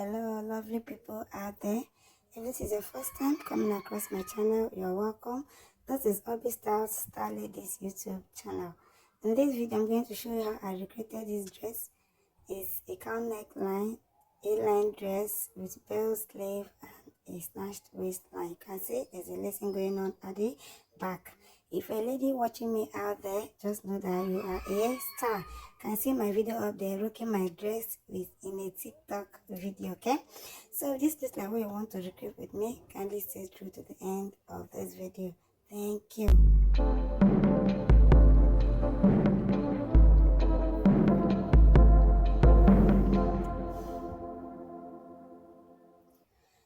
Hello lovely people out there. If this is your first time coming across my channel, you're welcome. This is Obi Styles Star Ladies YouTube channel. In this video, I'm going to show you how I recreated this dress. It's a cowl neckline, A-line dress with bell sleeve and a snatched waistline. You can see there's a lacing going on at the back. If you're a lady watching me out there, just know that you are a star. You can see my video up there rocking my dress in a TikTok video, okay? So if this looks like what you want to recruit with me, kindly stay through to the end of this video. Thank you.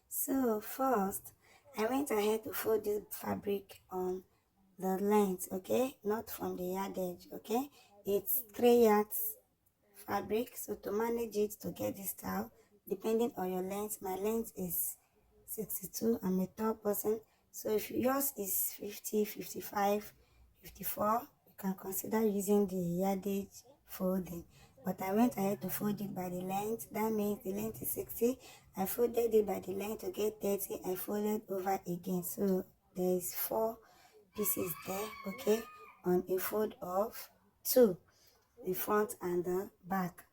So first, I went ahead to fold this fabric on the length, okay, not from the yardage, okay. It's 3 yards fabric, so to manage it, to get this style, depending on your length, my length is 62. I'm a tall person, so if yours is 50, 55, 54, you can consider using the yardage folding. But I went ahead to fold it by the length. That means the length is 60. I folded it by the length to get 30. I folded over again, so there is 4 pieces there, okay, on a fold of 2, the front and the back.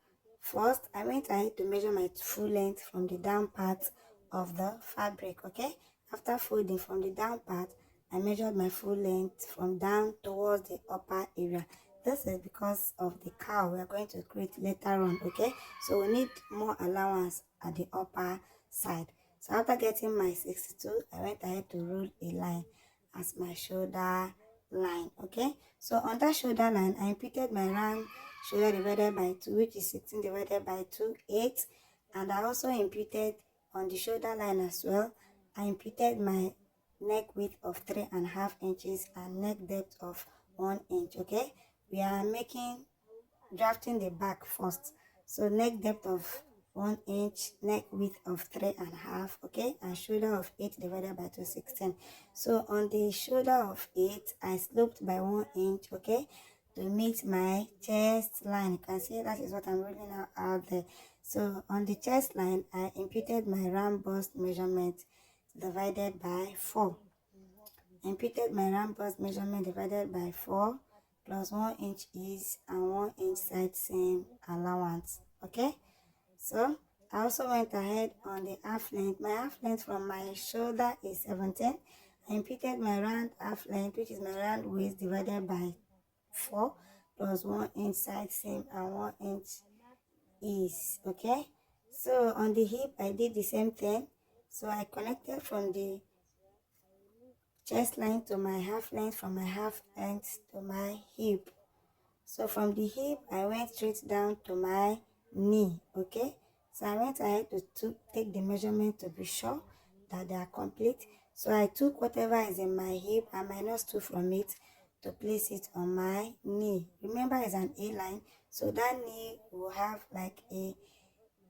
First, I went ahead to measure my full length from the down part of the fabric, okay. After folding from the down part, I measured my full length from down towards the upper area. This is because of the cowl we are going to create later on, okay. So we need more allowance at the upper side. So after getting my 62, I went ahead to rule a line as my shoulder line, okay. So on that shoulder line, I imputed my round shoulder divided by 2, which is 16 divided by 2, 8. And I also imputed on the shoulder line as well, I imputed my neck width of 3.5 inches and neck depth of 1 inch, okay. We are drafting the back first, so neck depth of 1 inch, neck width of 3.5, okay, and shoulder of 8 divided by 2, 16. So on the shoulder of 8, I sloped by 1 inch, okay, to meet my chest line. You can see that is what I'm rolling out there. So on the chest line, I imputed my round bust measurement divided by 4. Imputed my round bust measurement divided by 4 plus 1 inch ease and 1 inch side seam allowance, okay. So I also went ahead on the half length. My half length from my shoulder is 17. I imputed my round half length, which is my round waist, divided by 4 plus 1 inch side seam and 1 inch ease, okay. So on the hip, I did the same thing. So I connected from the chest line to my half length, from my half length to my hip. So from the hip, I went straight down to my knee, okay. So I went ahead to take the measurement to be sure that they are complete. So I took whatever is in my hip and -2 from it to place it on my knee. Remember, it's an A-line, so that knee will have like a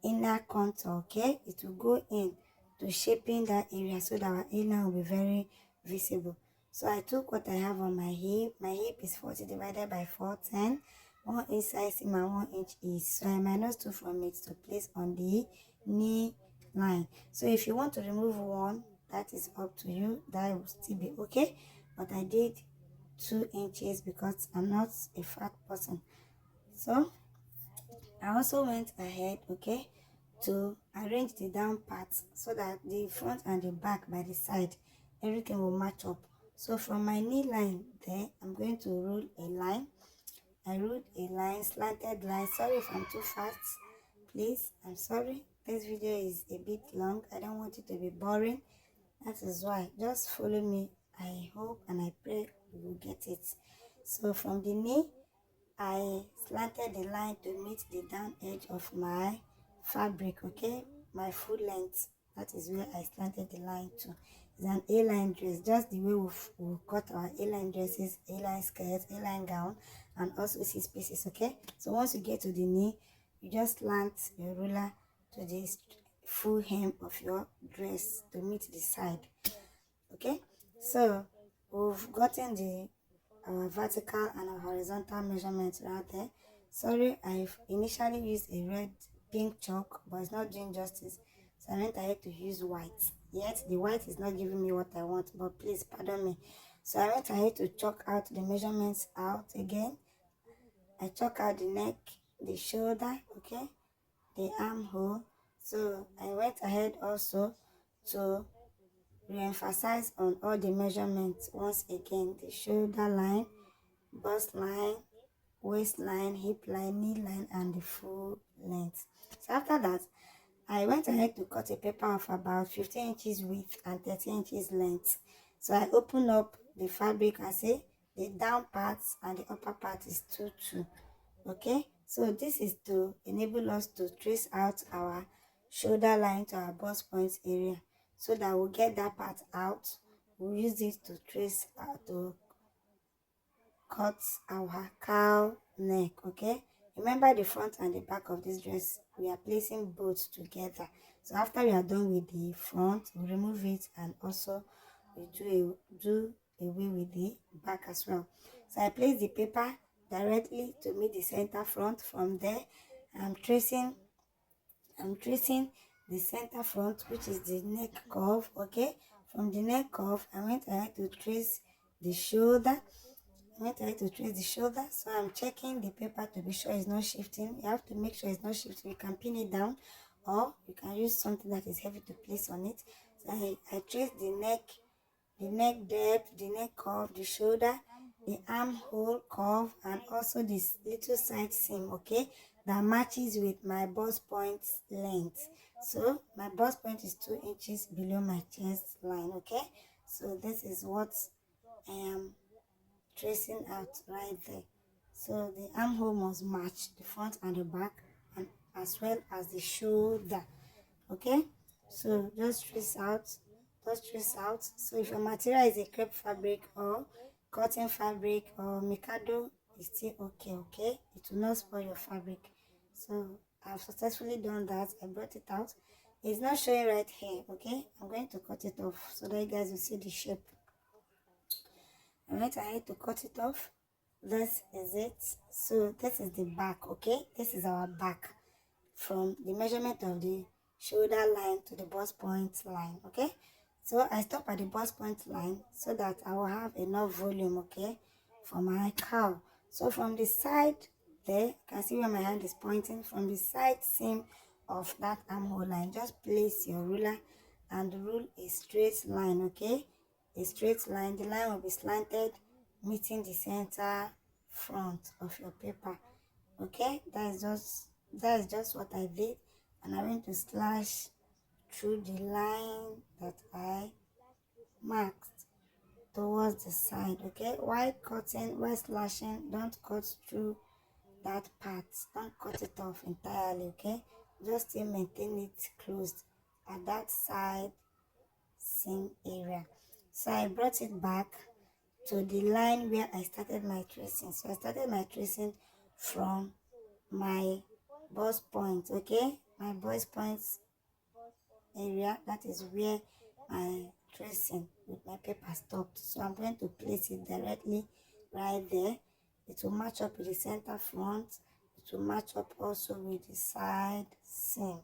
inner contour, okay. It will go in to shaping that area so that our A-line will be very visible. So I took what I have on my hip. My hip is 40 divided by 4, 10. 1 inch side seam and 1 inch ease. So I -2 from it to place on the knee line. So if you want to remove one, that is up to you. That will still be okay. But I did 2 inches because I'm not a fat person. So I also went ahead, okay, to arrange the down parts so that the front and the back by the side, everything will match up. So from my knee line there, I'm going to rule a line. I ruled a line, slanted line. Sorry if I'm too fast, please, I'm sorry. This video is a bit long. I don't want it to be boring. That is why, just follow me. I hope and I pray you will get it. So from the knee, I slanted the line to meet the down edge of my fabric, okay, my full length. That is where I slanted the line to. It's an A-line dress, just the way we cut our A-line dresses, A-line skirts, A-line gown, and also 6 pieces, okay. So once you get to the knee, you just slant your ruler to the full hem of your dress to meet the side, okay. So we've gotten our vertical and our horizontal measurements right there. Sorry, I've initially used a red pink chalk, but it's not doing justice. So I went ahead to use white. Yet the white is not giving me what I want, but please pardon me. So I went ahead to chalk out the measurements out again. I chalk out the neck, the shoulder, okay, the armhole. So I went ahead also to re-emphasize on all the measurements once again: the shoulder line, bust line, waistline, hip line, knee line, and the full length. So after that, I went ahead to cut a paper of about 15 inches width and 13 inches length. So I open up the fabric and say the down parts and the upper part is 2 2. Okay, so this is to enable us to trace out our shoulder line to our bust points area, so that we'll get that part out. We'll use it to trace to cut our cowl neck. Okay, remember the front and the back of this dress, we are placing both together. So after we are done with the front, we remove it, and also we do away with the back as well. So I place the paper directly to meet the center front. From there, i'm tracing the center front, which is the neck curve. Okay, from the neck curve, I went ahead to trace the shoulder. So I'm checking the paper to be sure it's not shifting. You have to make sure it's not shifting. You can pin it down, or you can use something that is heavy to place on it. So I trace the neck depth, the neck curve, the shoulder, the armhole curve, and also this little side seam, okay, that matches with my bust point length. So my bust point is 2 inches below my chest line. Okay, so this is what I am tracing out right there. So the armhole must match the front and the back, and as well as the shoulder. Okay, so just trace out. So if your material is a crepe fabric or cotton fabric or mikado, it's still okay. Okay, it will not spoil your fabric. So I've successfully done that. I brought it out. It's not showing right here. Okay, I'm going to cut it off so that you guys will see the shape. Alright, I had to cut it off. This is it. So this is the back. Okay, this is our back, from the measurement of the shoulder line to the bust point line. Okay, so I stop at the bust point line so that I will have enough volume, okay, for my cowl. So from the side there, you can see where my hand is pointing. From the side seam of that armhole line, just place your ruler and rule a straight line. Okay, a straight line. The line will be slanted, meeting the center front of your paper. Okay, that's just what I did, and I went to slash through the line that I marked towards the side. Okay, while slashing, don't cut through that part, don't cut it off entirely. Okay, just still maintain it closed at that side seam area. So I brought it back to the line where I started my tracing. So I started my tracing from my bust point. Okay, my bust points area, that is where my tracing with my paper stopped. So I'm going to place it directly right there. It will match up with the center front. It will match up also with the side seam,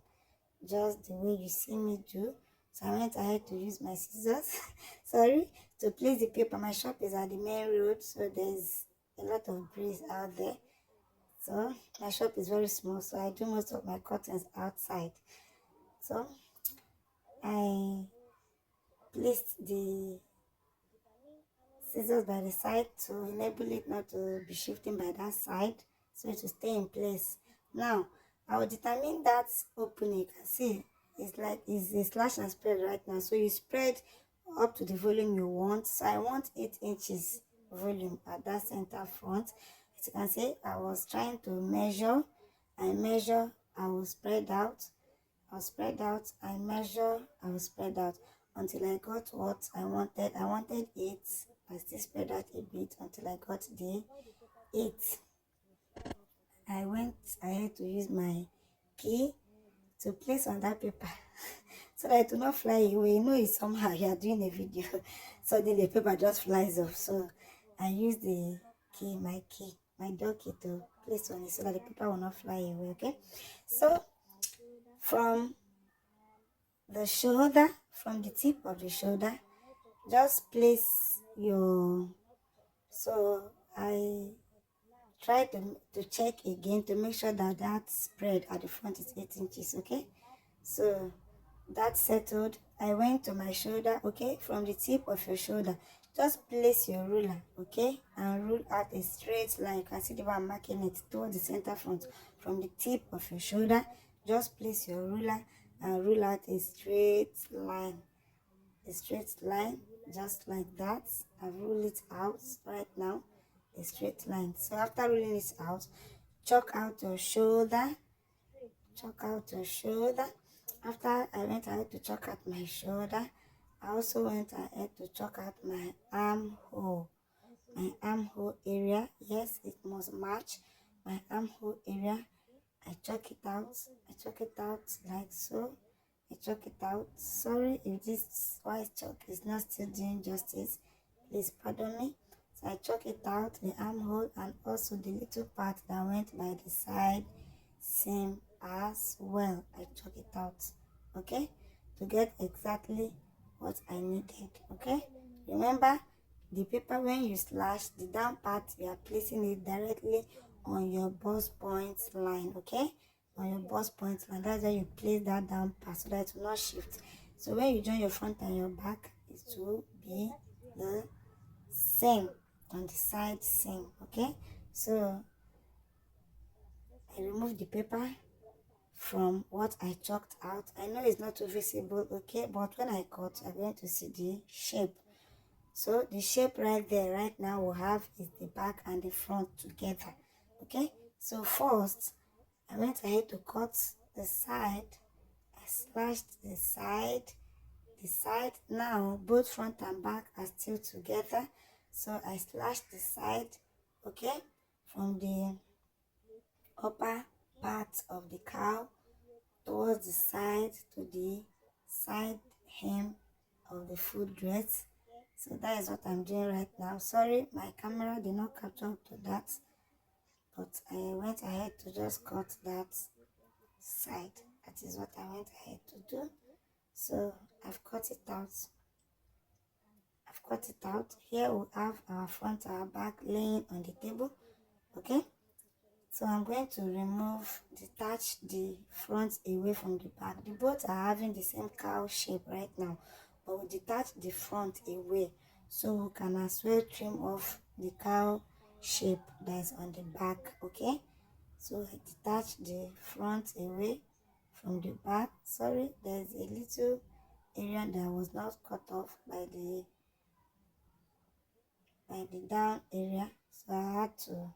just the way you see me do. So I went ahead to use my scissors sorry, to place the paper. My shop is at the main road, so there's a lot of breeze out there. So my shop is very small, so I do most of my curtains outside. So I placed the scissors by the side to enable it not to be shifting by that side, so it will stay in place. Now I will determine that opening. You can see it's a slash and spread right now, so you spread up to the volume you want. So I want 8 inches volume at that center front. As you can see, I was trying to measure. I will spread out, I measure, I will spread out until I got what I wanted. I wanted 8. I still spread out a bit until I got the 8. I went ahead to use my key to place on that paper so that it will not fly away. You know, it's somehow you are doing a video, suddenly the paper just flies off. So I use the key, my door key, to place on it so that the paper will not fly away. Okay, so from the shoulder, from the tip of the shoulder, just place your, so I try to check again to make sure that that spread at the front is 8 inches, okay? So that settled. I went to my shoulder, okay? From the tip of your shoulder, just place your ruler, okay? And rule out a straight line. You can see the way I'm marking it towards the center front. From the tip of your shoulder, just place your ruler and rule out a straight line. A straight line, just like that. I've ruled it out right now. A straight line. So after ruling it out, chalk out your shoulder. Chalk out your shoulder. After I went ahead to chalk out my shoulder, I also went ahead to chalk out my armhole. My armhole area, yes, it must match my armhole area. I chalk it out. I chalk it out like so. I chalk it out. Sorry if this white chalk is not still doing justice. Please pardon me. So I chalk it out, the armhole, and also the little part that went by the side seam as well. I chalk it out, okay, to get exactly what I needed, okay? Remember, the paper, when you slash the down part, you are placing it directly on your bust point line, okay? On your bust point line, that's why you place that down part so that it will not shift. So when you join your front and your back, it will be the same on the side seam, okay? So I remove the paper from what I chalked out. I know it's not too visible, okay, but when I cut, I'm going to see the shape. So the shape right there, right now, we'll have is the back and the front together, okay? So first, I went ahead to cut the side. I slashed the side. The side, now both front and back are still together. So I slashed the side, okay, from the upper part of the cowl towards the side to the side hem of the full dress. So that is what I'm doing right now. Sorry, my camera did not capture up to that, but I went ahead to just cut that side. That is what I went ahead to do. So I've cut it out. I've cut it out. Here we have our front, our back laying on the table, okay? So I'm going to detach the front away from the back. The both are having the same cowl shape right now, but we detach the front away so we can as well trim off the cowl shape that's on the back, okay? So I detach the front away from the back. Sorry, there's a little area that was not cut off by the down area, so I had to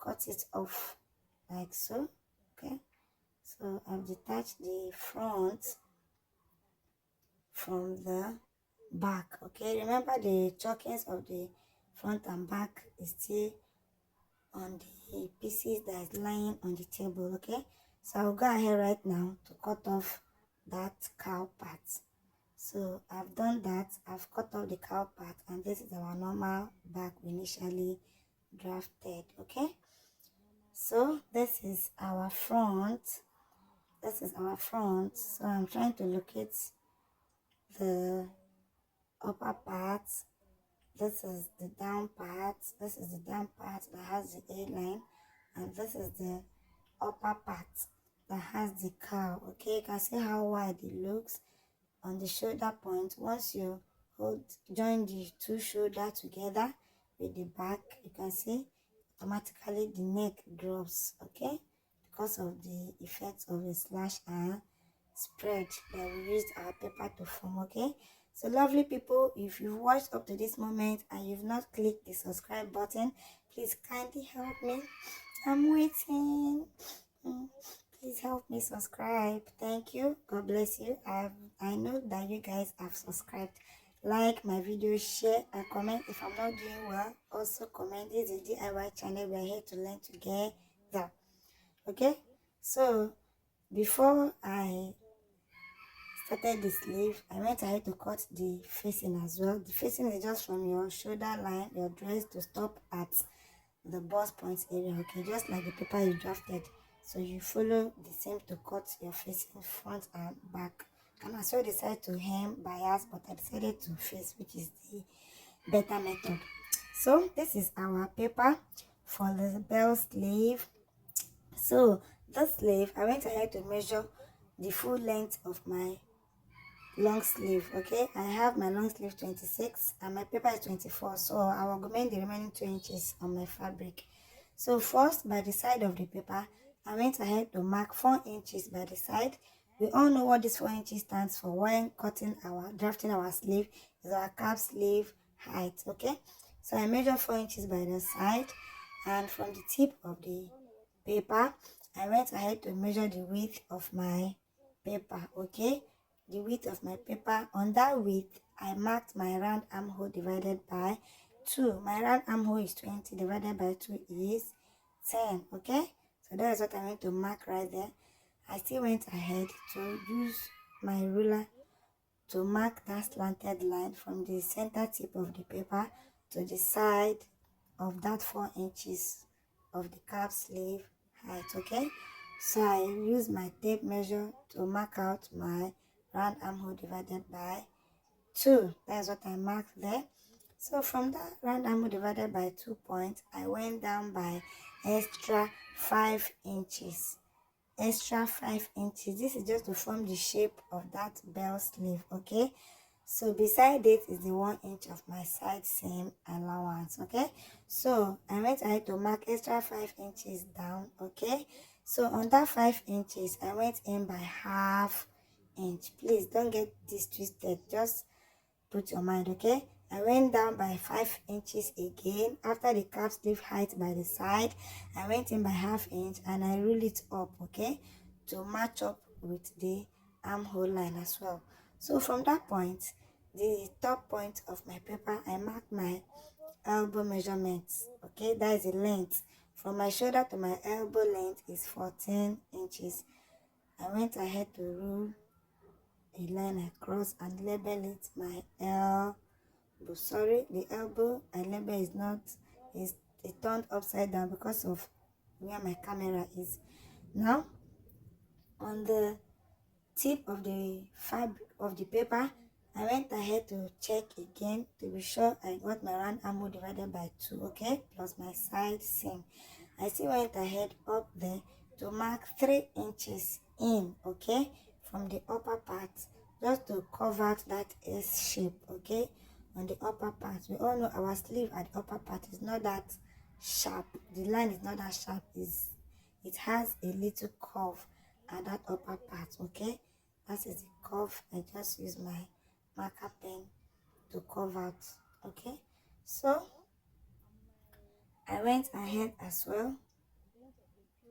cut it off like so, okay? So I've detached the front from the back, okay? Remember, the chalkings of the front and back is still on the pieces that is lying on the table, okay? So I'll go ahead right now to cut off that cowl part. So I've done that. I've cut off the cowl part, and this is our normal back we initially drafted, okay? So this is our front. This is our front. So I'm trying to locate the upper part. This is the down part. This is the down part that has the A-line, and this is the upper part that has the cowl, okay? You can see how wide it looks on the shoulder point. Once you join the two shoulders together with the back, you can see automatically the neck drops, okay, because of the effect of the slash and spread that we used our paper to form, okay? So lovely people, if you've watched up to this moment and you've not clicked the subscribe button, please kindly help me. I'm waiting. Please help me subscribe. Thank you. God bless you. I know that you guys have subscribed. Like my video, share and comment. If I'm not doing well, also comment. This is a DIY channel. We're here to learn together, okay? So before I started the sleeve, I went ahead to cut the facing as well. The facing is just from your shoulder line, your dress, to stop at the bust points area, okay, just like the paper you drafted. So you follow the same to cut your facing front and back. can as well decide to hem bias, but I decided to face, which is the better method. So this is our paper for the bell sleeve. So this sleeve, I went ahead to measure the full length of my long sleeve. Okay, I have my long sleeve 26 and my paper is 24, so I will augment the remaining 2 inches on my fabric. So first, by the side of the paper, I went ahead to mark 4 inches by the side. We all know what this 4 inches stands for when drafting our sleeve, is our cap sleeve height. Okay, so I measure 4 inches by the side, and from the tip of the paper, I went ahead to measure the width of my paper. Okay, the width of my paper. On that width, I marked my round armhole divided by 2. My round armhole is 20, divided by 2 is 10. Okay, so that is what I went to mark right there. I still went ahead to use my ruler to mark that slanted line from the center tip of the paper to the side of that 4 inches of the cap sleeve height. Okay, so I use my tape measure to mark out my round armhole divided by 2. That's what I marked there. So from that round armhole divided by 2 points, I went down by extra 5 inches. Extra 5 inches. This is just to form the shape of that bell sleeve. Okay, so beside it is the 1 inch of my side seam allowance. Okay, so I went ahead to mark extra 5 inches down. Okay, so on that 5 inches, I went in by ½ inch. Please don't get this twisted, just put your mind. Okay, I went down by 5 inches again. After the cap sleeve height by the side, I went in by ½ inch and I roll it up, okay, to match up with the armhole line as well. So from that point, the top point of my paper, I marked my elbow measurements. Okay, that is the length from my shoulder to my elbow length is 14 inches. I went ahead to rule a line across and label it my elbow. Sorry, the elbow I label is it turned upside down because of where my camera is. Now on the tip of the fabric of the paper, I went ahead to check again to be sure I got my round armhole divided by 2, okay, plus my side seam. I still went ahead up there to mark 3 inches in, okay, from the upper part, just to cover that S shape, okay, on the upper part. We all know our sleeve at the upper part is not that sharp. The line is not that sharp. It has a little curve at that upper part. Okay, that is the curve. I just use my marker pen to cover it. Okay, so I went ahead as well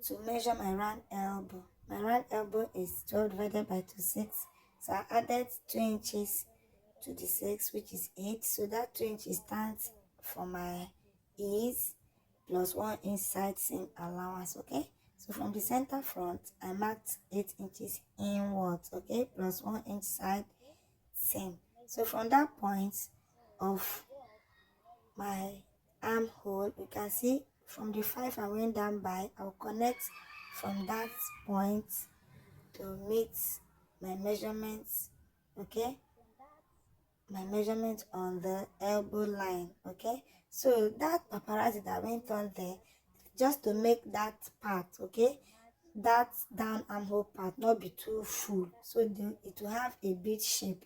to measure my round elbow. My round elbow is 12 divided by 26, so I added 2 inches to the 6, which is 8. So that 2 inches stands for my ease plus 1 inch side seam allowance. Okay, so from the center front, I marked 8 inches inwards. Okay, plus 1 inch side seam. So from that point of my armhole, you can see from the 5 I went down by, I'll connect from that point to meet my measurements. Okay, my measurement on the elbow line. Okay, so that paparazzi that went on there, just to make that part, okay, that down armhole part not be too full, so it will have a bead shape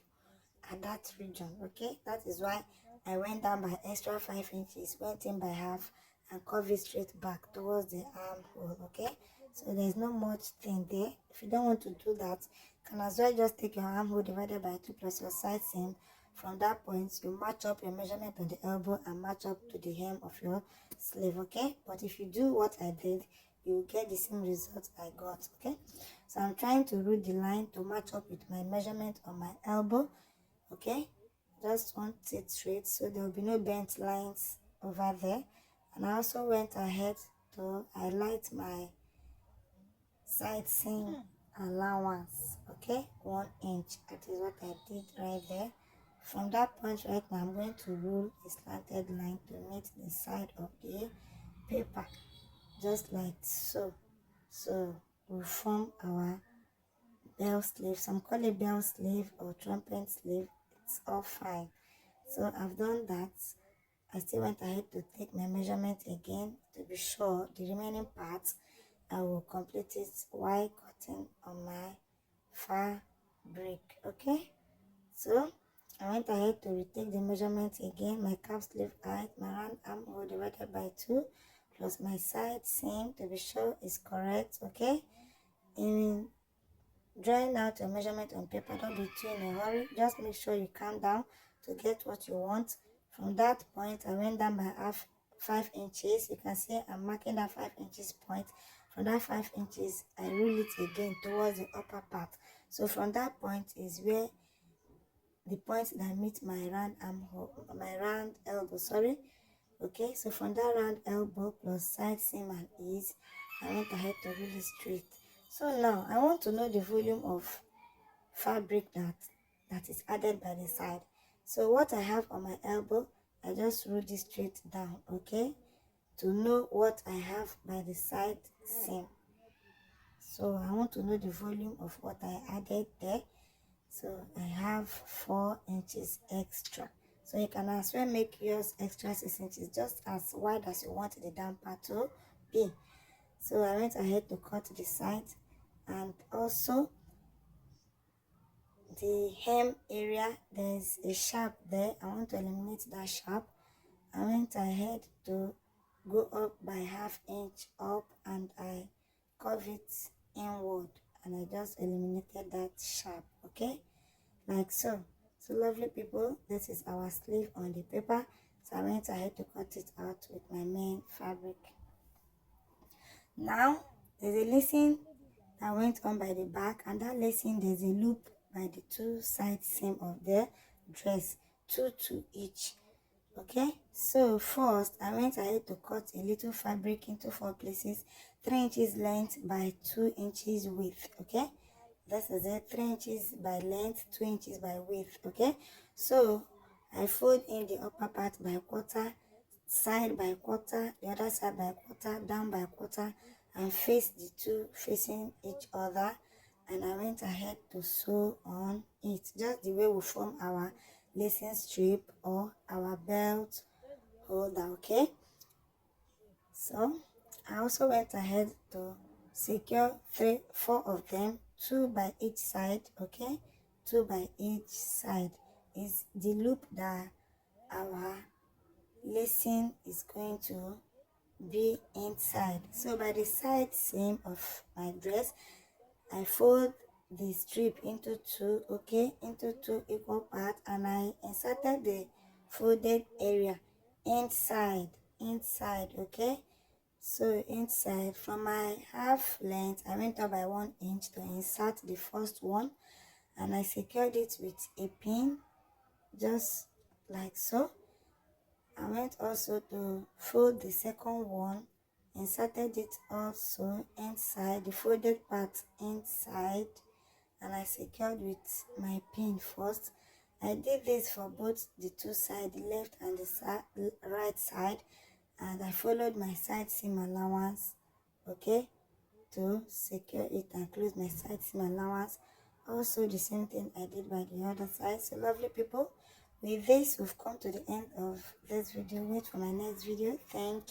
at that region. Okay, that is why I went down by extra 5 inches, went in by half, and curve it straight back towards the armhole. Okay, so there's no much thing there. If you don't want to do that, you can as well just take your armhole divided by 2 plus your side seam. From that point, you match up your measurement on the elbow and match up to the hem of your sleeve. Okay, but if you do what I did, you will get the same result I got. Okay, so I'm trying to rule the line to match up with my measurement on my elbow. Okay, just want it straight so there will be no bent lines over there. And I also went ahead to highlight my side seam allowance. Okay, 1 inch. That is what I did right there. From that point right now, I'm going to rule a slanted line to meet the side of the paper, just like so. So we'll form our bell sleeve. Some call it bell sleeve or trumpet sleeve. It's all fine. So I've done that. I still went ahead to take my measurement again to be sure the remaining parts I will complete it while cutting on my fabric. Okay, so I went ahead to retake the measurement again. My calf sleeve height, my round armhole divided by 2 plus my side seam to be sure is correct. Okay, in drawing out your measurement on paper, don't be too in a hurry. Just make sure you calm down to get what you want. From that point, I went down by 5 inches. You can see I'm marking that 5 inches point. From that 5 inches, I rule it again towards the upper part. So from that point is where the point that meets my round armhole, my round elbow, sorry. Okay, so from that round elbow plus side seam and ease, I went ahead to rule it straight. So now I want to know the volume of fabric that is added by the side. So what I have on my elbow, I just roll this straight down, okay, to know what I have by the side seam. So I want to know the volume of what I added there. So I have 4 inches extra. So you can as well make yours extra 6 inches, just as wide as you want the down part to be. So I went ahead to cut the side, and also the hem area, there's a sharp there. I want to eliminate that sharp. I went ahead to go up by ½ inch up, and I curve it inward, and I just eliminated that sharp. Okay, like so. So lovely people, this is our sleeve on the paper. So I went ahead to cut it out with my main fabric. Now there's a lacing that went on by the back, and that lacing, there's a loop by the 2 side seam of the dress, 2 to each. Okay, so first I went ahead to cut a little fabric into 4 places, 3 inches length by 2 inches width. Okay, this is it, 3 inches by length, 2 inches by width. Okay, so I fold in the upper part by quarter, side by quarter, the other side by quarter, down by quarter, and face the two facing each other. And I went ahead to sew on it, just the way we form our lacing strip or our belt holder. Okay, so I also went ahead to secure 4 of them, 2 by each side. Okay, 2 by each side is the loop that our lacing is going to be inside. So by the side seam of my dress, I fold the strip into 2, okay, into 2 equal parts, and I inserted the folded area inside, okay. So inside, from my half length, I went up by 1 inch to insert the first one, and I secured it with a pin, just like so. I went also to fold the second one, inserted it also inside the folded part inside, and I secured with my pin first. I did this for both the 2 sides, the left and the right side, and I followed my side seam allowance, okay, to secure it and close my side seam allowance. Also the same thing I did by the other side. So lovely people, with this we've come to the end of this video. Wait for my next video. Thank you.